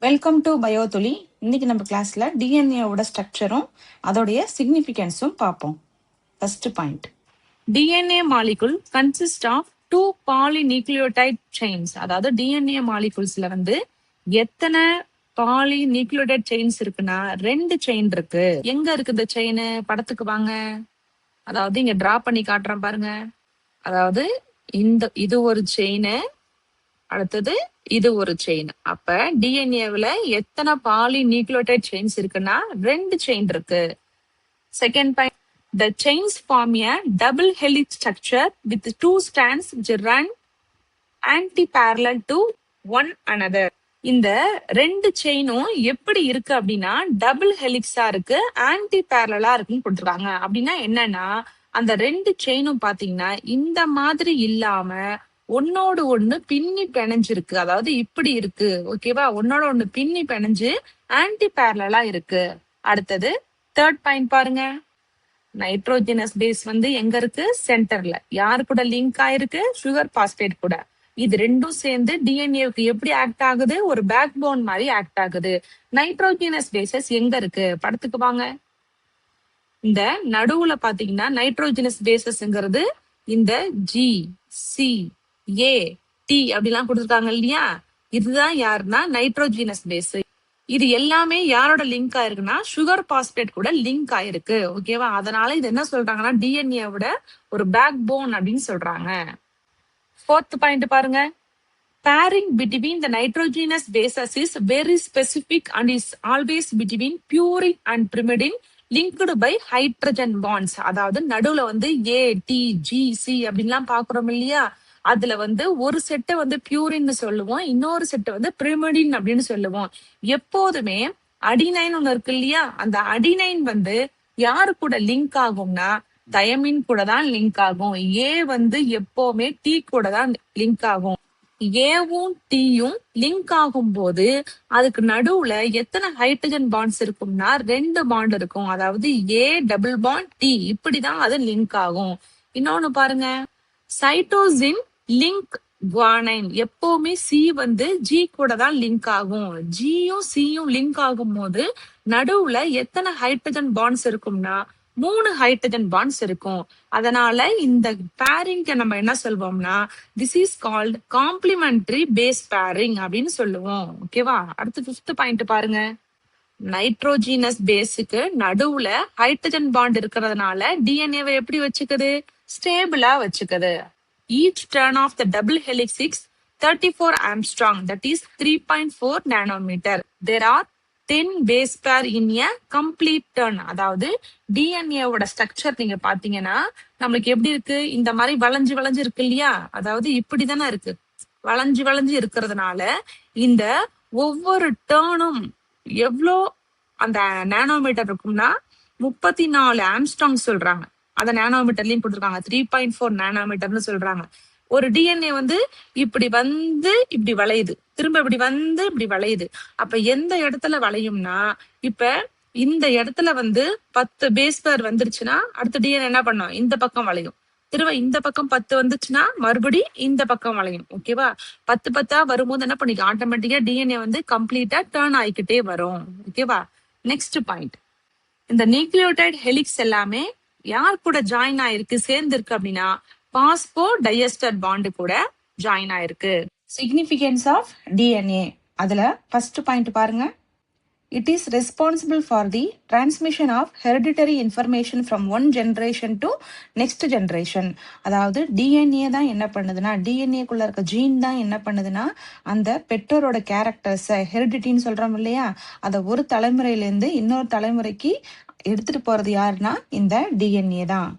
Welcome to பயோதுளி. இன்னைக்கு நம்ம கிளாஸ்ல டிஎன்ஏவோட ஸ்ட்ரக்சரும் அதோடைய சிக்னிஃபிகன்ஸும் பார்ப்போம். First point, DNA molecule consist of 2 polynucleotide chains. அதாவது டிஎன்ஏ மாலிகுல்ஸ்ல எத்தனை பாலிநியூக்ளியோடைட் செயின்ஸ் இருக்குன்னா 2 செயின் இருக்கு. எங்க இருக்கு இந்த செயின்? படத்துக்கு வாங்க. அதாவது இங்க டிரா பண்ணி காட்டுறேன் பாருங்க. அதாவது இது ஒரு செயின், அடுத்தது இது ஒரு செயின். அப்ப டிஎன்ஏவில் எத்தனை பாலிநியூக்ளியோடைட் செயின்ஸ் இருக்குன்னா 2 செயின் இருக்கு. Second point, the chains form a double helix structure with 2 strands which run anti-parallel to one another. இந்த 2 செயினும் எப்படி இருக்கு அப்படின்னா டபுள் ஹெலிக்ஸா இருக்கு, ஆன்டி பேரலா இருக்குன்னு கொடுத்துருக்காங்க. அப்படின்னா என்னன்னா அந்த 2 செயினும் பாத்தீங்கன்னா இந்த மாதிரி இல்லாம ஒன்னோடு ஒண்ணு பின்னி பிணைஞ்சிருக்கு. அதாவது இப்படி இருக்கு, ஓகேவா? ஒன்னோட ஒண்ணு பின்னி பிணைஞ்சு ஆன்டி பேரலா இருக்கு. அடுத்தது தேர்ட் பாயிண்ட் பாருங்க. நைட்ரோஜனஸ் பேஸ் எங்க இருக்கு? சென்டர்ல. யாரு கூட லிங்க் ஆயிருக்கு? சுகர் பாஸ்பேட் கூட. இது ரெண்டும் சேர்ந்து டிஎன்ஏவுக்கு எப்படி ஆக்ட் ஆகுது? ஒரு பேக் போன் மாதிரி ஆக்ட் ஆகுது. நைட்ரோஜனஸ் பேசஸ் எங்க இருக்கு? படத்துக்கு வாங்க. இந்த நடுவுல பாத்தீங்கன்னா நைட்ரோஜனஸ் பேசஸ்ங்கிறது இந்த ஜி, சி, ஏ, டி அப்படிலாம் கொடுத்துருக்காங்க இல்லையா? இதுதான் யாருன்னா நைட்ரோஜினஸ் பேஸ். இது எல்லாமே யாரோட லிங்க் ஆயிருக்குன்னா சுகர் பாஸ்பேட் கூட லிங்க் ஆயிருக்கு, ஓகேவா? அதனால இது என்ன சொல்றாங்கன்னா டிஎன்ஏவோட ஒரு பேக் போன் அப்படின்னு சொல்றாங்க. ஃபோர்த் பாயிண்ட் பாருங்க. Pairing between the nitrogenous bases is very specific and is always between purine and pyrimidine linked by hydrogen bonds. அதாவது நடுவுல ஏ, டி, ஜி, சி அப்படின்லாம் பாக்குறோம் இல்லையா? அதுல ஒரு செட்டை பியூரின்னு சொல்லுவோம், இன்னொரு செட்டை பிரிமிடின் அப்படின்னு சொல்லுவோம். எப்போதுமே அடினைன் ஒண்ணு இருக்கு இல்லையா? அந்த அடினைன் யாரு கூட லிங்க் ஆகும்னா தயமின் கூட தான் லிங்க் ஆகும். ஏ எப்பவுமே டி கூட தான் லிங்க் ஆகும். ஏவும் டீயும் லிங்க் ஆகும் போது அதுக்கு நடுவுல எத்தனை ஹைட்ரஜன் பாண்ட்ஸ் இருக்கும்னா 2 பாண்ட் இருக்கும். அதாவது ஏ டபுள் பாண்ட் டி, இப்படிதான் அது லிங்க் ஆகும். இன்னொன்னு பாருங்க, சைட்டோசின் லிங்க் குவானைன். எப்பவுமே சி ஜி கூட தான் லிங்க் ஆகும். ஜியும் சியும் லிங்க் ஆகும் போது நடுவுல எத்தனை ஹைட்ரஜன் பாண்ட்ஸ் இருக்கும்னா 3 ஹைட்ரஜன் பாண்ட்ஸ் இருக்கும். அதனால இந்த பேரிங்க நம்ம என்ன சொல்வோம்னா this is called complementary base pairing அப்படின்னு சொல்லுவோம், ஓகேவா? அடுத்து 5th பாயிண்ட் பாருங்க. நைட்ரோஜினஸ் பேஸுக்கு நடுவுல ஹைட்ரஜன் பாண்ட் இருக்கிறதுனால டிஎன்ஏவை எப்படி வச்சுக்குது? ஸ்டேபிளா வச்சுக்குது. Each turn of the double helix is 34 Armstrong, that is 3.4 nanometer. There are 10 base pair in a complete turn. அதாவது டிஎன்ஏவோட ஸ்ட்ரக்சர் நீங்க பாத்தீங்கன்னா நம்மளுக்கு எப்படி இருக்கு? இந்த மாதிரி வளைஞ்சு வளைஞ்சு இருக்கு இல்லையா? அதாவது இப்படிதானே இருக்கு, வளைஞ்சு வளைஞ்சு இருக்கிறதுனால இந்த ஒவ்வொரு டேர்னும் எவ்வளோ அந்த நானோமீட்டர் இருக்கும்னா 34 ஆம்ஸ்ட்ராங் சொல்றாங்க. அத நானோமீட்டர்லயும் கொடுத்துருக்காங்க. 3.4 நானோமீட்டர்னு சொல்றாங்க. ஒரு டிஎன்ஏ இப்படி இப்படி வளையுது, திரும்ப இப்படி வளையுது. அப்ப எந்த இடத்துல வளையும்னா இப்ப இந்த இடத்துல 10 பேஸ் பேர் வந்துருச்சுன்னா அடுத்த டிஎன்ஏ என்ன பண்ணும்? இந்த பக்கம் வளையும். திரும்ப இந்த பக்கம் 10 வந்துச்சுன்னா மறுபடி இந்த பக்கம் வளையும், ஓகேவா? 10 வரும்போது என்ன பண்ணிக்க ஆட்டோமேட்டிக்கா டிஎன்ஏ கம்ப்ளீட்டா டேர்ன் ஆகிக்கிட்டே வரும், ஓகேவா? நெக்ஸ்ட் பாயிண்ட், இந்த நியூக்ளியோடைட் ஹெலிக்ஸ் எல்லாமே யார் கூட ஜாயின் ஆயிருக்கு, சேர்ந்து இருக்கு அப்படின்னா பாஸ்போ டைஎஸ்டர் பாண்ட் கூட ஜாயின் ஆயிருக்கு. சிக்னிஃபிகன்ஸ் ஆஃப் டிஎன்ஏ, அதுல ஃபர்ஸ்ட் பாயிண்ட் பாருங்க. It is responsible for the transmission of hereditary information from one generation to next generation. அதாவது டிஎன்ஏ தான் என்ன பண்ணுதுன்னா, டிஎன்ஏக்குள்ள இருக்க ஜீன் தான் என்ன பண்ணுதுன்னா அந்த பெற்றோரோட கேரக்டர்ஸை ஹெரிடிட்டின்னு சொல்றோம் இல்லையா, அதை ஒரு தலைமுறையிலேருந்து இன்னொரு தலைமுறைக்கு எடுத்துட்டு போறது யாருன்னா இந்த டிஎன்ஏ தான்.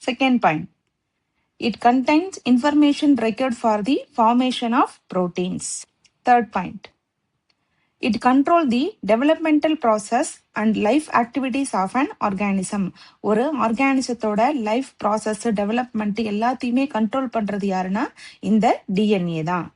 Second point, it contains information record for the formation of proteins. Third point, it control the developmental process and life activities of an organism. ஒரு ஆர்கானிசத்தோட லைஃப் ப்ராசஸ், டெவலப்மெண்ட் எல்லாத்தையுமே கண்ட்ரோல் பண்றது யாருன்னா இந்த டிஎன்ஏ தான்.